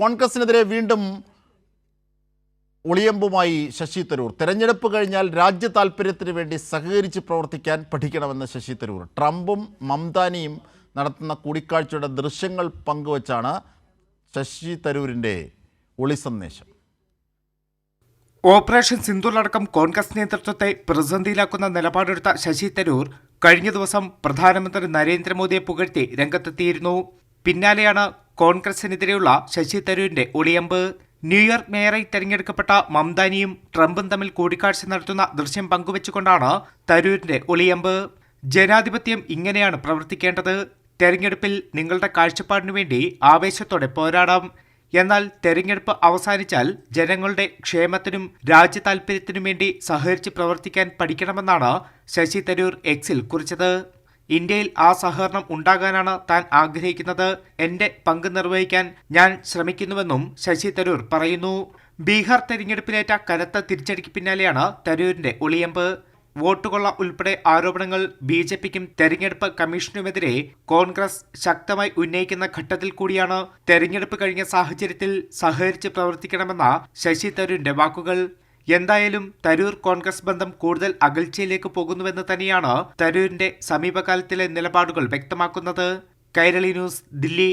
കോൺഗ്രസിനെതിരെ വീണ്ടും ഒളിയമ്പുമായി ശശി തരൂർ. തെരഞ്ഞെടുപ്പ് കഴിഞ്ഞാൽ രാജ്യ താൽപര്യത്തിന് വേണ്ടി സഹകരിച്ച് പ്രവർത്തിക്കാൻ പഠിക്കണമെന്ന് ശശി തരൂർ. ട്രംപും മംതാനിയും നടത്തുന്ന കൂടിക്കാഴ്ചയുടെ ദൃശ്യങ്ങൾ പങ്കുവച്ചാണ് ശശി തരൂരിൻ്റെ ഒളി സന്ദേശം. ഓപ്പറേഷൻ സിന്ദൂറിലടക്കം കോൺഗ്രസ് നേതൃത്വത്തെ പ്രതിസന്ധിയിലാക്കുന്ന നിലപാടെടുത്ത ശശി തരൂർ കഴിഞ്ഞ ദിവസം പ്രധാനമന്ത്രി നരേന്ദ്രമോദിയെ പുകഴ്ത്തി രംഗത്തെത്തിയിരുന്നു. പിന്നാലെയാണ് കോൺഗ്രസിനെതിരെയുള്ള ശശി തരൂരിന്റെ ഒളിയമ്പ്. ന്യൂയോർക്ക് മേയറായി തെരഞ്ഞെടുക്കപ്പെട്ട മംതാനിയും ട്രംപും തമ്മിൽ കൂടിക്കാഴ്ച നടത്തുന്ന ദൃശ്യം പങ്കുവച്ചുകൊണ്ടാണ് തരൂരിന്റെ ഒളിയമ്പ്. ജനാധിപത്യം ഇങ്ങനെയാണ് പ്രവർത്തിക്കേണ്ടത്. തെരഞ്ഞെടുപ്പിൽ നിങ്ങളുടെ കാഴ്ചപ്പാടിനു വേണ്ടി ആവേശത്തോടെ പോരാടാം. എന്നാൽ തെരഞ്ഞെടുപ്പ് അവസാനിച്ചാൽ ജനങ്ങളുടെ ക്ഷേമത്തിനും രാജ്യ താൽപര്യത്തിനും വേണ്ടി സഹകരിച്ച് പ്രവർത്തിക്കാൻ പഠിക്കണമെന്നാണ് ശശി തരൂർ എക്സിൽ കുറിച്ചത്. ഇന്ത്യയിൽ ആ സഹകരണം ഉണ്ടാകാനാണ് താൻ ആഗ്രഹിക്കുന്നത്. എന്റെ പങ്ക് നിർവഹിക്കാൻ ഞാൻ ശ്രമിക്കുന്നുവെന്നും ശശി തരൂർ പറയുന്നു. ബീഹാർ തെരഞ്ഞെടുപ്പിലേറ്റ കനത്ത തിരിച്ചടിക്ക് പിന്നാലെയാണ് തരൂരിന്റെ ഒളിയമ്പ്. വോട്ടുകൊള്ള ഉൾപ്പെടെ ആരോപണങ്ങൾ ബിജെപിക്കും തെരഞ്ഞെടുപ്പ് കമ്മീഷനുമെതിരെ കോൺഗ്രസ് ശക്തമായി ഉന്നയിക്കുന്ന ഘട്ടത്തിൽ കൂടിയാണ് തെരഞ്ഞെടുപ്പ് കഴിഞ്ഞ സാഹചര്യത്തിൽ സഹകരിച്ച് പ്രവർത്തിക്കണമെന്ന ശശി തരൂരിന്റെ വാക്കുകൾ. എന്തായാലും തരൂർ കോൺഗ്രസ് ബന്ധം കൂടുതൽ അകൽച്ചയിലേക്ക് പോകുന്നുവെന്ന് തന്നെയാണ് തരൂരിന്റെ സമീപകാലത്തിലെ നിലപാടുകൾ വ്യക്തമാക്കുന്നത്. കൈരളി ന്യൂസ്, ദില്ലി.